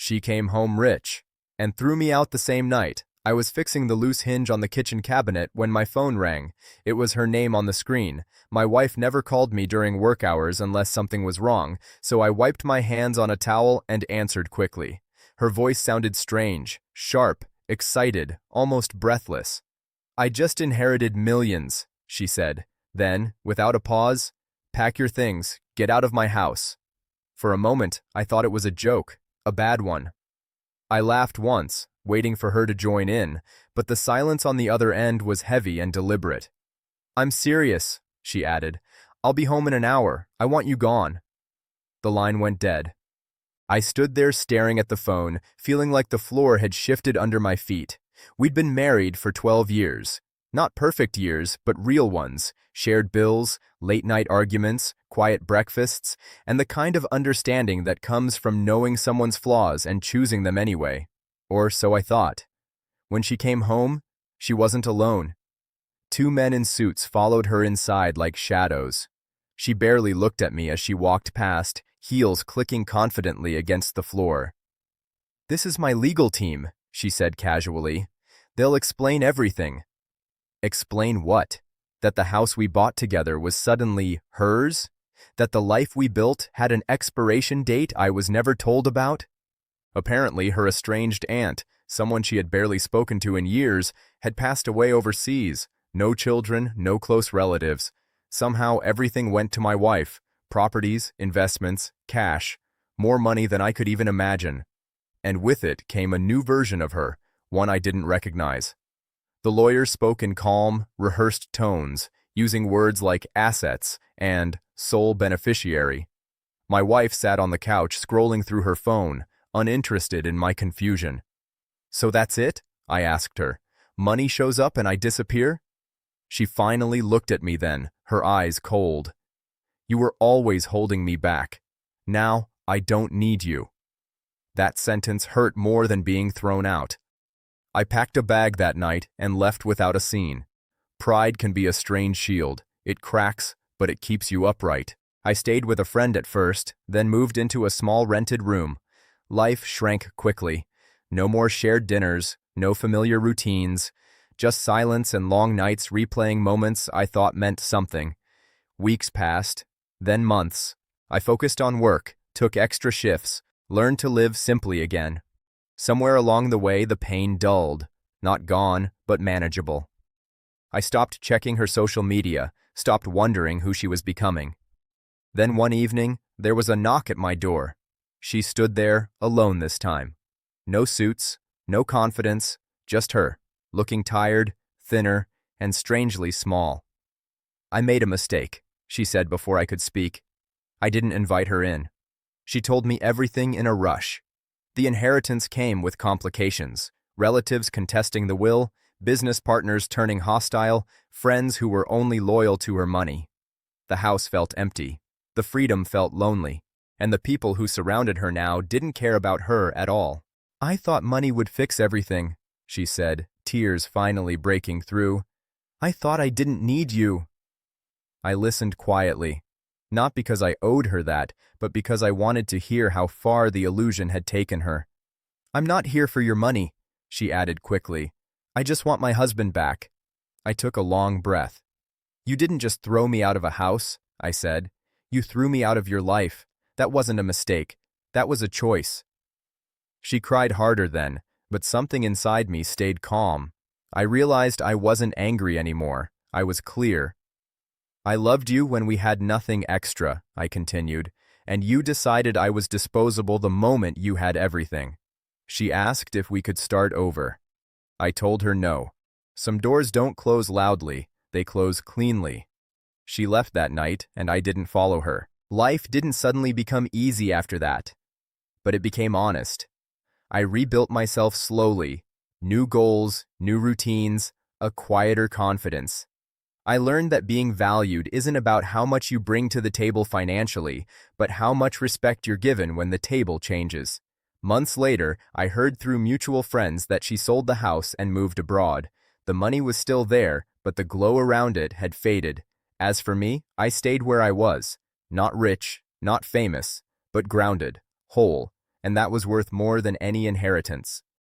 She came home rich and threw me out the same night. I was fixing the loose hinge on the kitchen cabinet when my phone rang. It was her name on the screen. My wife never called me during work hours unless something was wrong, so I wiped my hands on a towel and answered quickly. Her voice sounded strange, sharp, excited, almost breathless. "I just inherited millions," she said. Then, without a pause, "Pack your things, get out of my house." For a moment, I thought it was a joke, a bad one. I laughed once, waiting for her to join in, but the silence on the other end was heavy and deliberate. "I'm serious," she added. "I'll be home in an hour. I want you gone." The line went dead. I stood there staring at the phone, feeling like the floor had shifted under my feet. We'd been married for 12 years. Not perfect years, but real ones. Shared bills, late-night arguments, quiet breakfasts, and the kind of understanding that comes from knowing someone's flaws and choosing them anyway. Or so I thought. When she came home, she wasn't alone. Two men in suits followed her inside like shadows. She barely looked at me as she walked past, heels clicking confidently against the floor. "This is my legal team," she said casually. "They'll explain everything." Explain what? That the house we bought together was suddenly hers? That the life we built had an expiration date I was never told about? Apparently, her estranged aunt, someone she had barely spoken to in years, had passed away overseas. No children, no close relatives. Somehow everything went to my wife. Properties, investments, cash. More money than I could even imagine. And with it came a new version of her, one I didn't recognize. The lawyer spoke in calm, rehearsed tones, using words like assets and sole beneficiary. My wife sat on the couch scrolling through her phone, uninterested in my confusion. "So that's it?" I asked her. "Money shows up and I disappear?" She finally looked at me then, her eyes cold. "You were always holding me back. Now, I don't need you." That sentence hurt more than being thrown out. I packed a bag that night and left without a scene. Pride can be a strange shield. It cracks, but it keeps you upright. I stayed with a friend at first, then moved into a small rented room. Life shrank quickly. No more shared dinners, no familiar routines, just silence and long nights replaying moments I thought meant something. Weeks passed, then months. I focused on work, took extra shifts, learned to live simply again. Somewhere along the way, the pain dulled. Not gone, but manageable. I stopped checking her social media, stopped wondering who she was becoming. Then one evening, there was a knock at my door. She stood there, alone this time. No suits, no confidence, just her, looking tired, thinner, and strangely small. "I made a mistake," she said before I could speak. I didn't invite her in. She told me everything in a rush. The inheritance came with complications, relatives contesting the will, business partners turning hostile, friends who were only loyal to her money. The house felt empty, the freedom felt lonely, and the people who surrounded her now didn't care about her at all. "I thought money would fix everything," she said, tears finally breaking through. "I thought I didn't need you." I listened quietly. Not because I owed her that, but because I wanted to hear how far the illusion had taken her. "I'm not here for your money," she added quickly. "I just want my husband back." I took a long breath. "You didn't just throw me out of a house," I said. "You threw me out of your life. That wasn't a mistake. That was a choice." She cried harder then, but something inside me stayed calm. I realized I wasn't angry anymore. I was clear. "I loved you when we had nothing extra," I continued, "and you decided I was disposable the moment you had everything." She asked if we could start over. I told her no. Some doors don't close loudly, they close cleanly. She left that night, and I didn't follow her. Life didn't suddenly become easy after that, but it became honest. I rebuilt myself slowly. New goals, new routines, a quieter confidence. I learned that being valued isn't about how much you bring to the table financially, but how much respect you're given when the table changes. Months later, I heard through mutual friends that she sold the house and moved abroad. The money was still there, but the glow around it had faded. As for me, I stayed where I was. Not rich, not famous, but grounded, whole, and that was worth more than any inheritance.